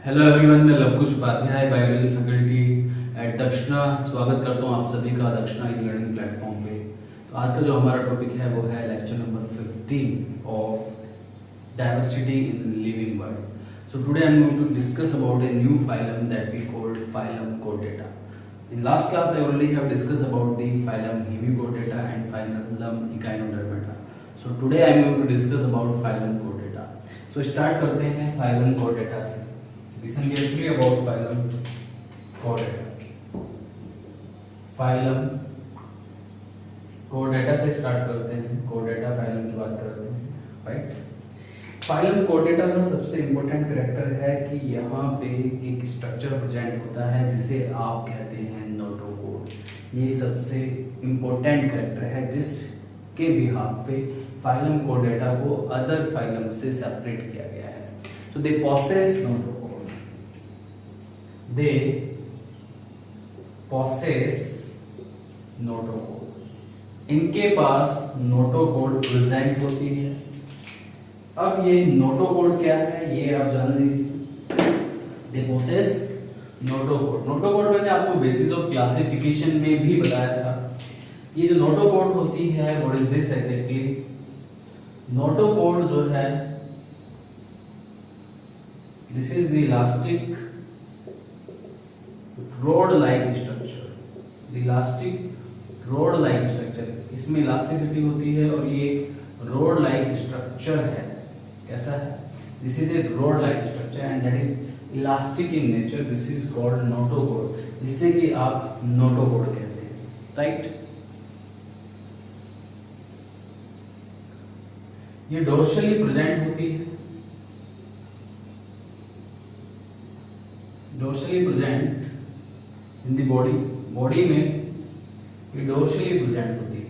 Hello everyone, मैं Lavkush Upadhyay biology faculty at Dakshina स्वागत करता हूँ आप सभी का दक्षिणा ई लर्निंग प्लेटफॉर्म पे। तो आज का जो हमारा टॉपिक है वो है lecture number 15 of diversity in living world. So today I am going to discuss about a new phylum that we called phylum Chordata. In last class I already have discussed about the phylum Hemichordata and phylum Echinodermata. So today I am going to discuss about phylum Chordata. So start करते हैं phylum Chordata से। Listen carefully about phylum Chordata. Phylum Chordata से start करते हैं। Chordata phylum की बात करते हैं, राइट? फाइलम Chordata का सबसे इम्पोर्टेंट कैरेक्टर है कि यहाँ पे एक स्ट्रक्चर प्रेजेंट होता है जिसे आप कहते हैं नोटोकोड। ये सबसे इम्पोर्टेंट कैरेक्टर है जिसके बिहाफ पे फाइलम Chordata को अदर फाइलम से सेपरेट किया गया है। तो दे पोसेस नोटोकोड, दे पोसेस नोटोकोड, इनके पास नोटोकोड प्रेजेंट होती है। अब ये नोटोकोड क्या है ये आप जान लीजिए। दे पोसेस नोटोकोड। नोटोकोड मैंने आपको बेसिस ऑफ क्लासिफिकेशन में भी बताया था। ये जो नोटोकोड होती है what is this exactly? Notochord जो है this is the elastic road like structure. Elastic road like structure, इसमें इलास्टिसिटी होती है और ये रोड लाइक स्ट्रक्चर है। कैसा है? This is a road like structure and that is elastic in nature. This is called notochord, जिससे कि आप नोटोकोड कहते हैं, राइट? ये डोर्सली प्रेजेंट होती है, dorsally present in the body. Body में ये डोर्सली प्रेजेंट होती है।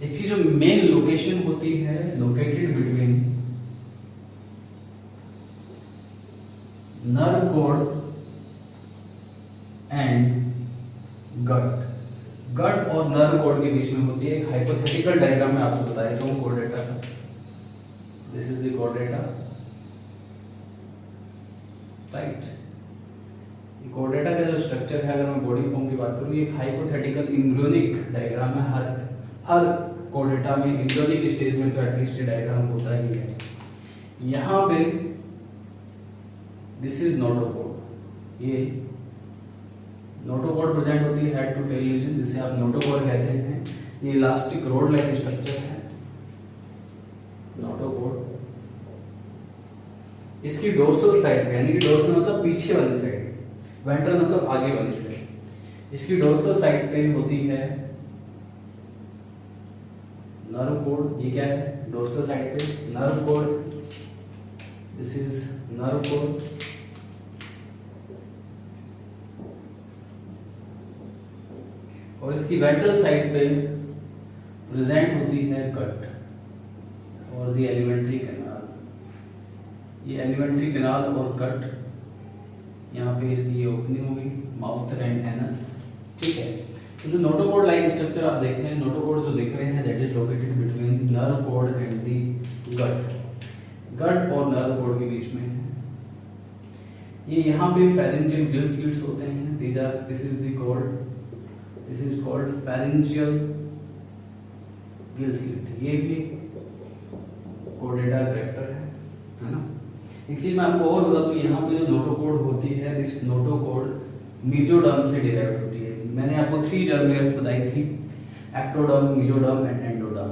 इसकी जो मेन लोकेशन होती है located between nerve cord and gut. Gut और नर्व कोड के बीच में होती है। एक हाइपोथेटिकल डायग्राम में आपको बताया था Chordata का। This is the Chordata, right? Chordata का जो स्ट्रक्चर है, अगर मैं बॉडी फॉर्म की बात करूँ, ये एक हाइपोथेटिकल एम्ब्रियोनिक डायग्राम है। हर Chordata में एम्ब्रियोनिक स्टेज में तो एटलीस्ट ये डायग्राम होता ही है। यहाँ पे दिस इज नोटोकोड। ये नोटोकोड प्रेजेंट होती है हेड टू टेल रीजन, जिसे आप नोटोकोड कहते हैं। ये इलास्टिक रोड लाइक स्ट्रक्चर है नोटोकोड। इसकी डोर्सल साइड पे, यानी कि डोर्सल मतलब पीछे वाली साइड, वेंट्रल मतलब आगे वाली साइड, इसकी डोर्सल साइड पे होती है नर्व कोड। ये क्या है? डोर्सल साइड पे nerve code. This is nerve code. और इसकी वेंट्रल साइड पे प्रेजेंट होती है गट और दी एलिमेंट्री कैनाल। ये एलिमेंट्री कैनाल और गट, यहाँ पे इसकी ये ओपनिंग होगी, माउथ एंड एनस, ठीक है? तो जो नोटोकोड लाइक स्ट्रक्चर आप देख रहे हैं, नोटोकोड जो दिख रहे हैं, that is located between nerve cord and the gut. Gut और नर्व कोड के बीच में है। ये यहाँ पे फेरेंजियल गिल स्लिट्स होते हैं। This is called pharyngeal Gill slit. ये भी Chordata कैरेक्टर है ना? एक चीज मैं आपको और बता दूं, यहाँ पे जो नोटोकोड होती है, दिस नोटोकोड मीजोडर्म से डिराइव होती है। मैंने आपको 3 जर्म लेयर्स बताई थी, एक्टोडर्म, मीजोडर्म एंड एंडोडर्म।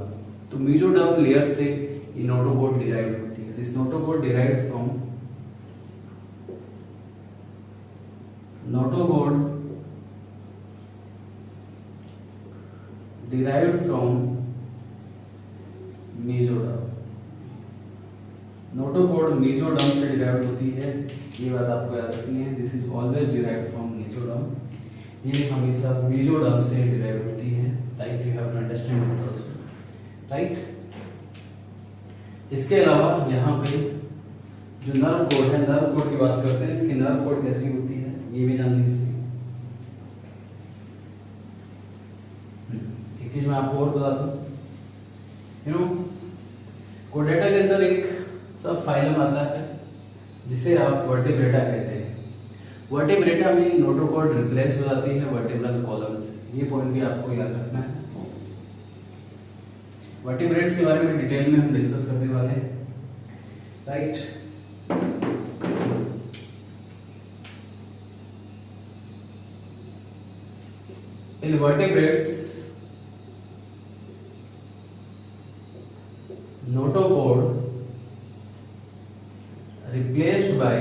तो मीजोडर्म लेयर से ये नोटोकोड डिराइव होती है। This notochord derive from notochord derived from mesoderm। Notochord mesoderm से डिराइव होती है, ये बात आपको याद रखनी है। This is always derived from mesoderm. ये हमेशा मेसोडर्म से डिराइव होती है, right? You have to understand this also, right? इसके अलावा यहाँ पे जो नर्व कोड है, नर्व कोड की बात करते हैं। इसकी नर्व कोड कैसी होती है ये भी जान लीजिए। एक चीज मैं आपको और बता दूं, Chordata के अंदर एक सब फाइलम आता है जिसे आप वर्टिब्रेटा कहते हैं। वर्टिब्रेटा में नोटोकॉर्ड रिप्लेस हो जाती है वर्टिब्रल कॉलम से, ये पॉइंट भी आपको याद रखना है। वर्टिब्रेट्स के बारे में डिटेल में हम डिस्कस करने वाले हैं, right. In vertebrates notochord replaced by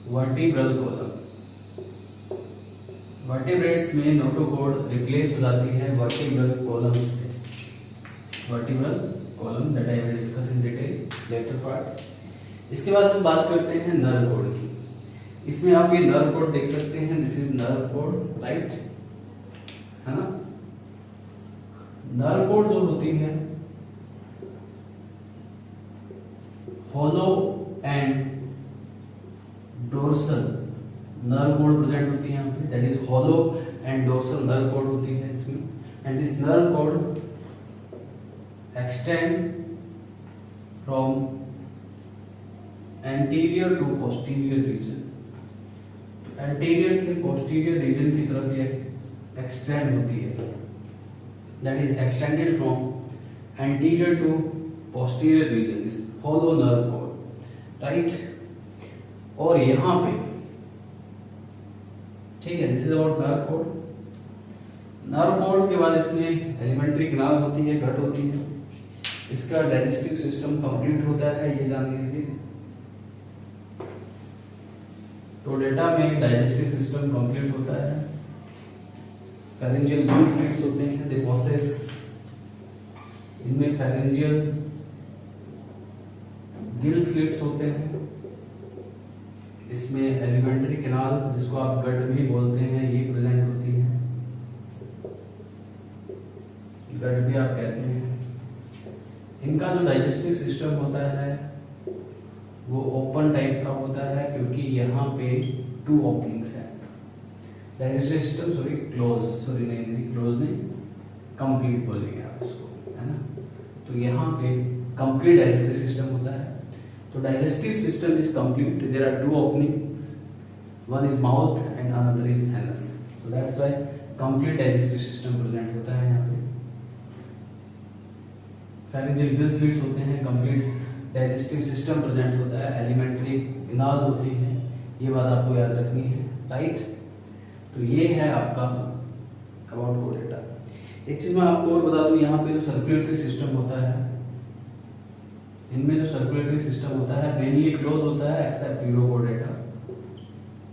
vertebral column। Vertebrates में नोटोकॉर्ड रिप्लेस हो जाती है वर्टिब्रल कॉलम से। Vertebral column that I will discuss in detail letter part. इसके बाद हम बात करते हैं नर्व कॉर्ड की। इसमें आप ये नर्व कॉर्ड देख सकते हैं, this is nerve cord, right, है ना। नर्व कॉर्ड जो होती है hollow and dorsal nerve cord present होती है यहाँ पे, that is hollow and dorsal nerve cord होती है इसमें। And this nerve cord extend from anterior to posterior region. Anterior से पोस्टीरियर रीजन की तरफ ये एक्सटेंड होती है, that is extended from anterior to posterior region is hollow nerve cord, right। और यहाँ पे ठीक है, this is about nerve cord. Nerve cord के बाद इसमें एलिमेंट्री कैनाल होती है, गट होती है। इसका डाइजेस्टिव सिस्टम कंप्लीट होता है, ये जान लीजिए। तो डेटा में डाइजेस्टिव सिस्टम कंप्लीट होता है। फेरेंजियल गिल स्लिट्स होते हैं, दे पोसेस, इनमें फेरेंजियल गिल स्लिट्स होते हैं। इसमें एलिमेंट्री कैनाल जिसको आप गट भी बोलते हैं ये प्रेजेंट होती है, गट भी आप कहते हैं। इनका जो डाइजेस्टिव सिस्टम होता है वो ओपन टाइप का होता है क्योंकि यहाँ पे 2 ओपनिंग्स हैं। डाइजेस्टिव सिस्टम क्लोज नहीं, कंप्लीट बोलेंगे आप उसको, है ना। तो यहाँ पे कंप्लीट डाइजेस्टिव सिस्टम होता है। तो digestive system is complete, there are 2 openings, one is mouth and another is anus. So that's why complete digestive system present होता है यहाँ पे। फेरेंजियल गिल स्लिट्स होते हैं, कंप्लीट डाइजेस्टिव सिस्टम प्रेजेंट होता है, एलिमेंट्री कैनाल होती है, ये बात आपको याद रखनी है, राइट। तो ये है आपका अबाउट कोडेटा। एक चीज मैं आपको और बता दूं, यहाँ पे जो सर्कुलेटरी सिस्टम होता है, इनमें जो सर्कुलेटरी सिस्टम होता है मेनली क्लोज होता है एक्सेप्ट यूरोकोडेटा,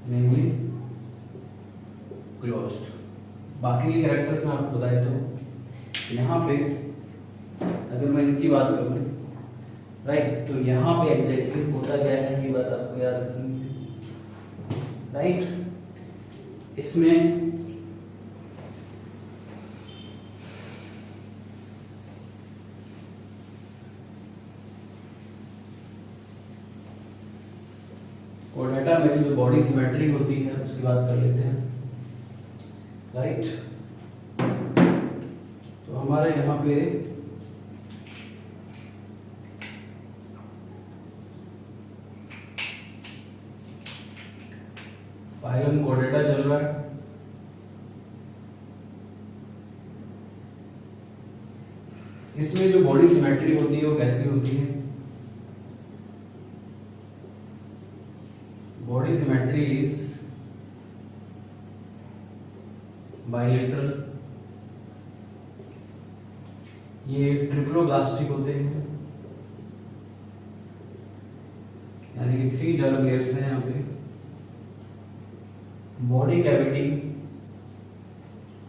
मेनली क्लोज्ड। बाकी के कैरेक्टर्स में आपको बताए तो यहाँ पे अगर मैं इनकी बात करूँ, राइट, तो यहाँ पे एग्जैक्टली होता क्या है ये बात आपको याद रखनी है, राइट। इसमें कोडेटा में जो बॉडी सिमेट्री होती है उसकी बात कर लेते हैं, राइट। तो हमारे यहाँ पे फाइलम कोडेटा चल रहा है। इसमें जो बॉडी सिमेट्री होती है वो कैसी होती है? बॉडी सिमेट्री इज बाइलेटरल, ये ट्रिप्लोब्लास्टिक होते हैं, यानी कि 3 जर्म लेयर्स हैं यहाँ पे। बॉडी कैविटी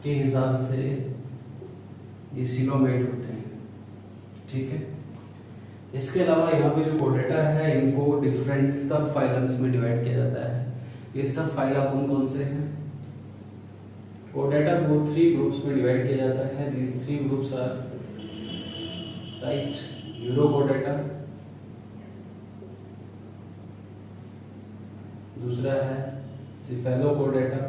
के हिसाब से ये सिलोमेट होते हैं, ठीक है। इसके अलावा यहाँ पे जो कोडेटा है इनको डिफरेंट सब फाइलम्स में डिवाइड किया जाता है। ये सब फाइला कौन कौन से हैं? कोडेटा को 3 ग्रुप्स में डिवाइड किया जाता है। These 3 groups are, right, urochordata, दूसरा है सिफेलोकोडेटा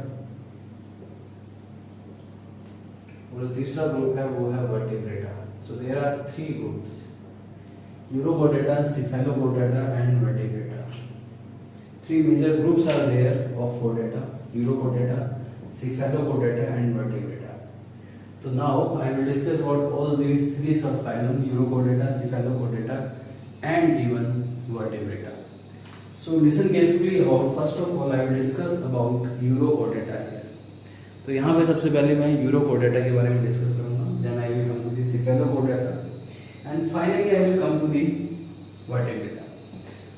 और तीसरा ग्रुप है वो है vertebrata. So there are 3 groups. urochordata, cephalochordata and vertebrata. Three major groups are there of chordata: urochordata, cephalochordata and vertebrata. So now I will discuss about all these three subphylum: urochordata, cephalochordata and even vertebrata. So listen carefully about, first of all I will discuss about urochordata here. तो यहाँ पे सबसे पहले मैं यूरोकोर्डेटा के बारे में discuss करूँगा, then I will come to the cephalochordata and finally I will come to the vertebrata.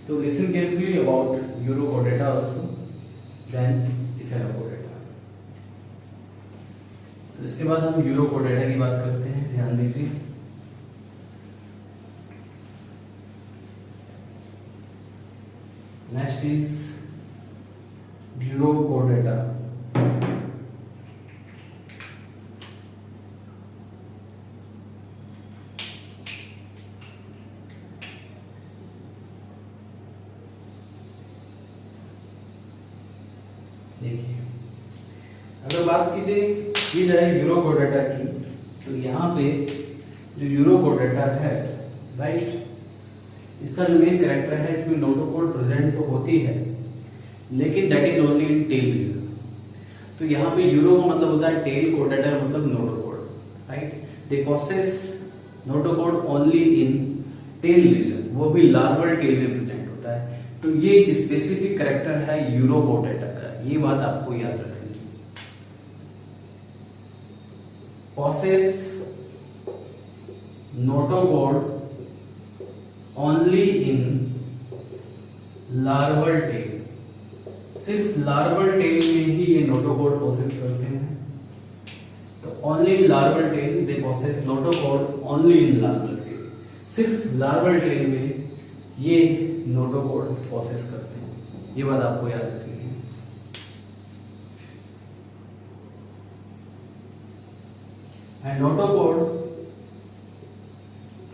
तो listen carefully about urochordata also, then cephalochordata. तो इसके बाद हम यूरोकोर्डेटा की बात करते हैं, ध्यान दीजिए. Next is urochordata. देखिए, अगर बात की जाए यूरोकोर्डेटा की, तो यहाँ पे जो यूरोकोर्डेटा है, राइट, इसका जो मेन कैरेक्टर है, इसमें नोटोकोड प्रेजेंट तो होती है, लेकिन that is only in tail region. तो यहाँ पे यूरो का मतलब होता है टेल, कोर्डेटा मतलब notochord, right. They possesses notochord only in tail region, वो भी लार्वल टेल में प्रेजेंट होता है. तो ये एक स्पेसिफिक कैरेक्टर है यूरोकोर्डेटा का, ये बात आपको याद रखनी है. Possesses notochord only in larval tail, सिर्फ लार्वल टेल में ही ये नोटोकोड प्रोसेस करते हैं. तो only in larval tail they process notochord only in larval tail, सिर्फ लार्वल टेल में ये नोटोकोड प्रोसेस करते हैं. ये बात आपको याद रखनी है. And notochord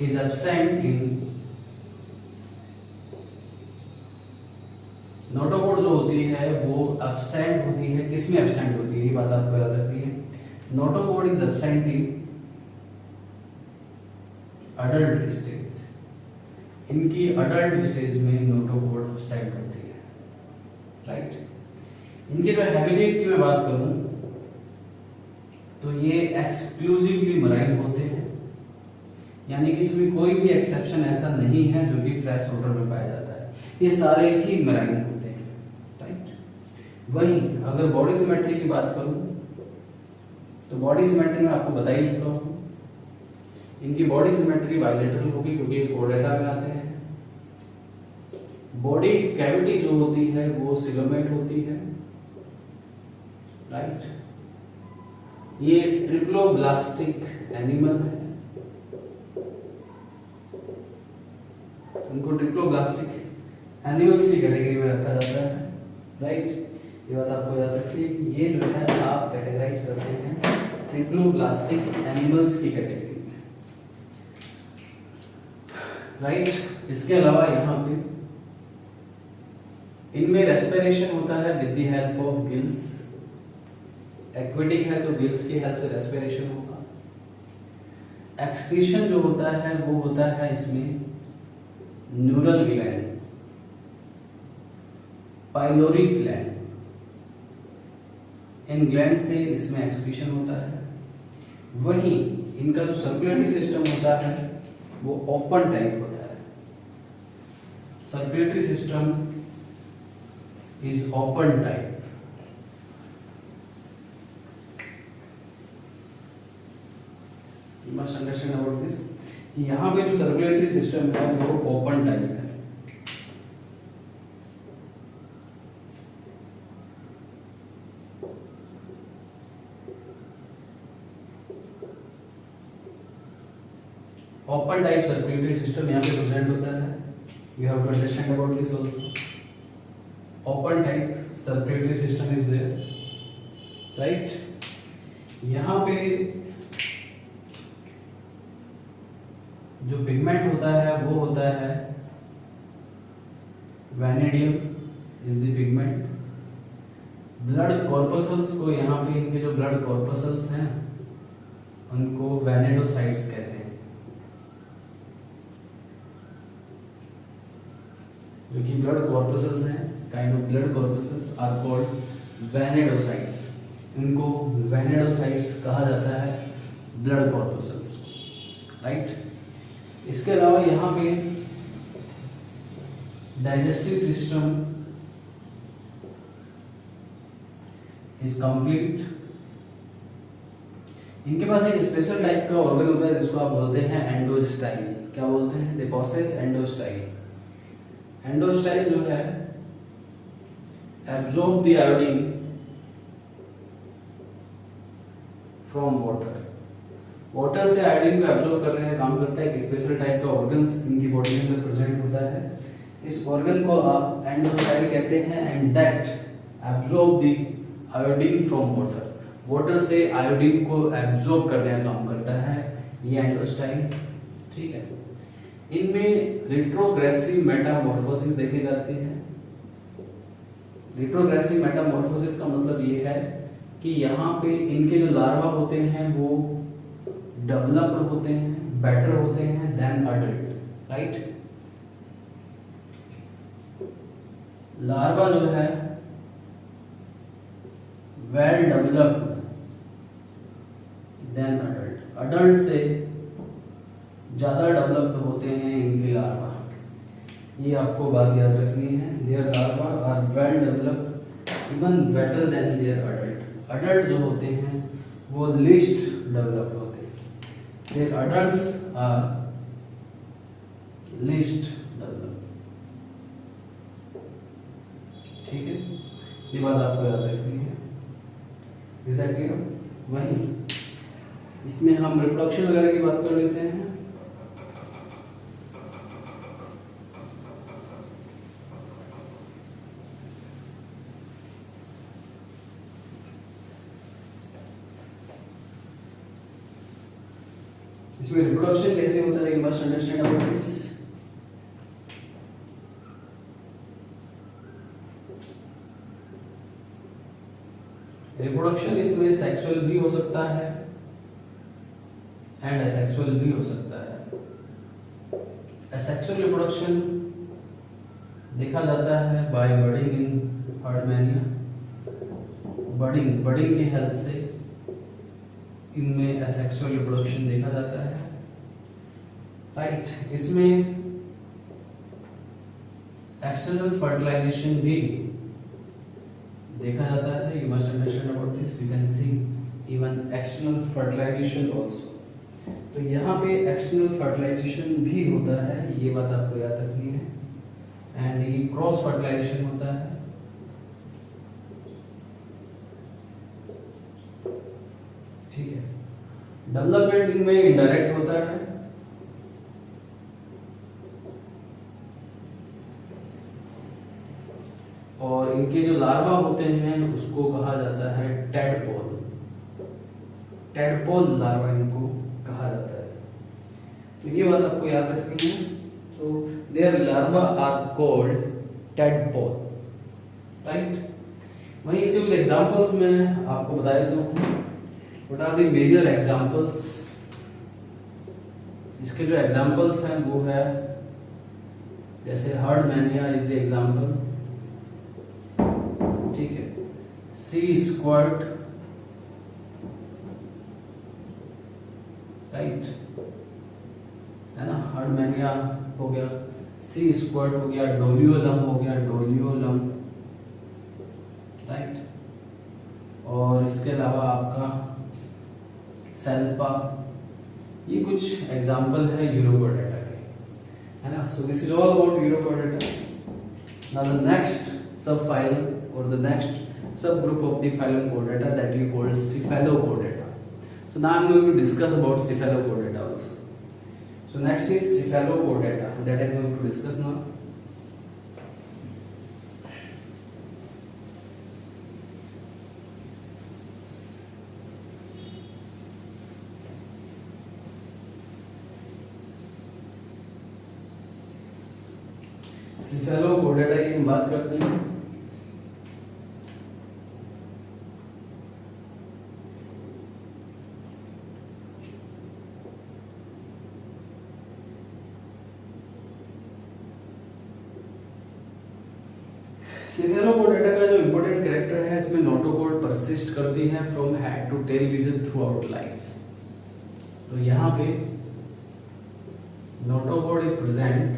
is absent in, notochord जो होती है वो एब्सेंट होती है. किसमें एब्सेंट होती है, ये बात आपको याद रखनी है. Notochord is absent in adult stage. इनकी अडल्ट स्टेज में नोटोकोड एब्सेंट होती है, राइट. इनके जो हैबिटेट की मैं बात करूं तो ये एक्सक्लूसिवली मराइन होते हैं, यानी कि इसमें कोई भी एक्सेप्शन ऐसा नहीं है जो कि फ्रेश वाटर में पाया जाता है. ये सारे ही मराइन होते हैं, राइट. वहीं अगर बॉडी सिमेट्री की बात करूं तो बॉडी सिमेट्री में आपको बता ही चुका हूं, इनकी बॉडी सिमेट्री बायलेटरल होगी क्योंकि कोर्डेटा में आते हैं. बॉडी कैविटी जो होती है वो सिलोमेट होती है, राइट. ये ट्रिप्लोब्लास्टिक एनिमल है, उनको ट्रिप्लोब्लास्टिक एनिमल्स की कैटेगरी में रखा जाता है, राइट. ये बात आपको याद रखिए, ये जो है आप कैटेगराइज करते हैं ट्रिप्लोब्लास्टिक एनिमल्स की कैटेगरी में, राइट. इसके अलावा यहाँ पे इनमें रेस्पिरेशन होता है with the help of gills. Aquatic है तो गिल्स की हेल्प से रेस्पिरेशन होगा. एक्सक्रीशन जो होता है वो होता है इसमें न्यूरल ग्लैंड, पाइलोरी ग्लैंड, इन ग्लैंड से इसमें एक्सक्रीशन होता है. वहीं इनका जो सर्कुलेटरी सिस्टम होता है वो ओपन टाइप होता है. Circulatory system is open type. You must understand about this. यहाँ पे जो सर्कुलेटरी सिस्टम है वो ओपन टाइप है. ओपन टाइप सर्कुलेटरी सिस्टम यहाँ पे प्रेजेंट होता है. You have to understand about this also. Open type circulatory system is there, right? यहाँ पे जो पिगमेंट होता है वो होता है vanadium is the pigment. Blood corpuscles को, यहाँ पे इनके जो ब्लड कॉर्पसल्स हैं उनको वैनेडोसाइट्स कहते हैं. जो कि ब्लड कॉर्पसेल्स हैं, kind of blood corpuscles are called vanadocytes. इनको वेनेडोसाइट्स कहा जाता है, ब्लड कॉर्पसेल्स, राइट। इसके अलावा यहाँ पे डाइजेस्टिव सिस्टम इज कंप्लीट। इनके पास एक स्पेशल टाइप का ऑर्गन होता है जिसको आप बोलते हैं एंडोस्टाइल। क्या बोलते हैं? दे पॉसेस एंडोस्टाइल। एंडोस्टाइल जो है absorb the iodine from water. Water से आयोडीन को एब्जॉर्ब करने का काम करता है। एक स्पेशल टाइप का ऑर्गन्स इनकी बॉडी के अंदर प्रेजेंट होता है। इस ऑर्गन को आप एंडोस्टाइल कहते हैं and that absorb the iodine from water. Water से आयोडीन को एब्जॉर्ब करने का काम करता है ये एंडोस्टाइल, ठीक है। इनमें रिट्रोग्रेसिव मेटामॉर्फोसिस देखी जाती है। रिट्रोग्रेसिव मेटामॉर्फोसिस का मतलब ये है कि यहाँ पे इनके जो लार्वा होते हैं वो डेवलप्ड होते हैं, बेटर होते हैं देन अडल्ट, राइट। लार्वा जो है well developed than adult. Adult से ज्यादा डेवलप्ड होते हैं इनके लार्वा। ये आपको बात याद रखनी है। Their larva are well developed even better than their adult. Adult जो होते हैं वो लीस्ट डेवलप्ड होते हैं। Their adults are least developed, ठीक है। ये बात आपको याद रखनी है। एग्जैक्टली वही इसमें हम रिप्रोडक्शन वगैरह की बात कर लेते हैं। इसमें रिप्रोडक्शन कैसे होता है, you must understand about this. Reproduction इसमें सेक्सुअल भी हो सकता है एंड असेक्सुअल भी हो सकता है। असेक्सुअल रिप्रोडक्शन देखा जाता है बाय बडिंग इन हर्डमैनिया। बडिंग की हेल्प से इनमें असेक्सुअल रिप्रोडक्शन देखा जाता है, राइट। इसमें एक्सटर्नल फर्टिलाइजेशन भी देखा जाता है। You must understand about this. You can see even external fertilization also. तो यहाँ पे एक्सटर्नल फर्टिलाइजेशन भी होता है, ये बात आपको याद रखनी है। एंड ये क्रॉस फर्टिलाइजेशन होता है, ठीक है। डेवलपमेंट इनमें इनडायरेक्ट होता है। और इनके जो लार्वा होते हैं उसको कहा जाता है टेडपोल। टेडपोल लार्वा इनको कहा जाता है। तो ये बात आपको याद रखनी है। तो their larva are called tadpole, right. वहीं इसके कुछ एग्जांपल्स में आपको बताया तो what are the major examples. इसके जो एग्जांपल्स हैं वो है जैसे हर्डमैनिया इज द एग्जांपल, ठीक है। सी स्क्वाड, राइट, है ना। हर्डमैनिया हो गया, सी स्क्वाड हो गया, डोलियोलम हो गया, डोलियोलम, राइट। और इसके अलावा आपका सेल्पा, ये कुछ एग्जाम्पल है यूरोपोडेटा के, है ना। So this is all about urochordata. Now the next sub phylum or the next subgroup of the phylum Chordata that we call Cephalochordata. So now I am going to discuss about Cephalochordata also. So next is Cephalochordata that I am going to discuss now. Cephalochordata की हम बात करते हैं। सेफेलोपोडेटा का जो important character है, इसमें notochord persist करती है from head to tail region throughout life. तो यहाँ पे notochord is present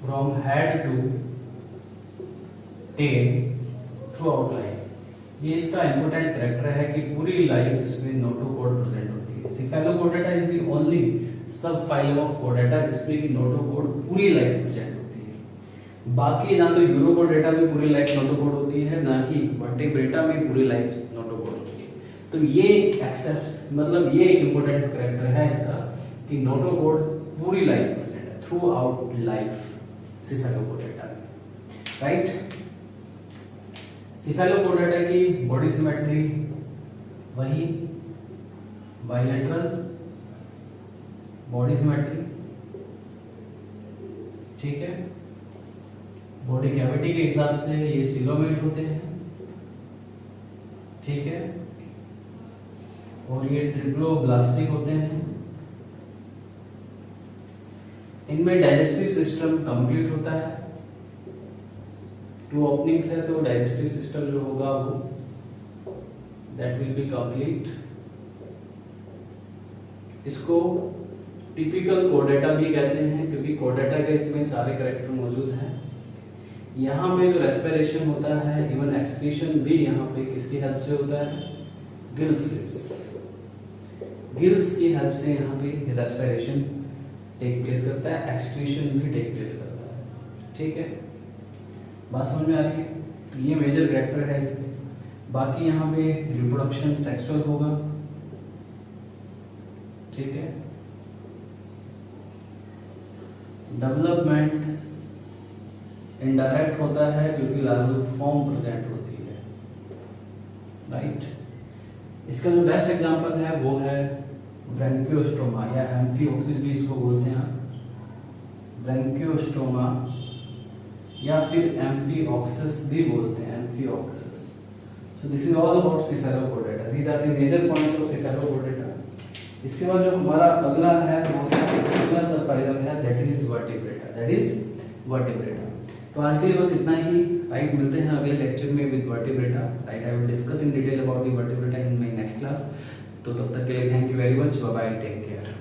from head to tail throughout life. ये इसका इम्पोर्टेंट कैरेक्टर है कि पूरी लाइफ इसमें नोटोकॉर्ड प्रेजेंट होती है। सेफेलोपोडेटा इज द ओनली सब फाइलम ऑफ कोडेटा जिसमें कि नोटोकॉर्ड पूरी लाइफ प्रेजेंट होती है। बाकी ना तो यूरोकोडेटा में पूरी लाइफ नोटोकॉर्ड होती है, ना ही वर्टिब्रेटा में पूरी लाइफ नोटोकॉर्ड होती है। तो ये एक्सेप्ट मतलब ये एक इम्पोर्टेंट कैरेक्टर है इसका कि नोटोकॉर्ड पूरी लाइफ प्रेजेंट है, थ्रू आउट लाइफ सेफेलोपोडेटा में, राइट। सेफेलोपोडेटा की बॉडी सिमेट्री वही बाइलेटरल बॉडी सिमेट्री, ठीक है। बॉडी कैविटी के हिसाब से ये सिलोमेट होते हैं, ठीक है, और ये ट्रिप्लोब्लास्टिक होते हैं। इनमें डाइजेस्टिव सिस्टम कंप्लीट होता है, 2 ओपनिंग्स है तो डाइजेस्टिव सिस्टम जो होगा वो दैट विल बी कंप्लीट। इसको टिपिकल कोडेटा भी कहते हैं क्योंकि कोडेटा के इसमें सारे कैरेक्टर मौजूद हैं। यहाँ पे जो रेस्पिरेशन होता है, इवन एक्सक्रीशन भी यहाँ पे किसकी हेल्प से होता है, गिल्स की हेल्प से यहाँ पे रेस्पिरेशन टेक प्लेस करता है, एक्सक्रीशन भी टेक प्लेस करता है, ठीक है। बात समझ में आ रही है? तो ये मेजर कैरेक्टर है इसमें। बाकी यहाँ पे रिप्रोडक्शन सेक्सुअल होगा, ठीक है। डेवलपमेंट इनडायरेक्ट होता है क्योंकि लार्वल फॉर्म प्रेजेंट होती है, राइट। इसका जो बेस्ट एग्जांपल है वो है ब्रैंकियोस्टोमा या एम्फिओक्सिस भी इसको बोलते हैं, ब्रैंकियोस्टोमा या फिर एम्फिओक्सिस भी बोलते हैं, amphioxus. So this is all about cephalochordata, these are the major points of cephalochordata. इसके बाद जो हमारा अगला है वो अगला सब फाइलम है दैट इज वर्टिब्रेटा। तो आज के लिए बस इतना ही, राइट। मिलते हैं अगले लेक्चर में with vertebrata, right. I will discuss in detail about the vertebrata in my next class. तो तब तक के लिए thank you very much, bye bye, take care.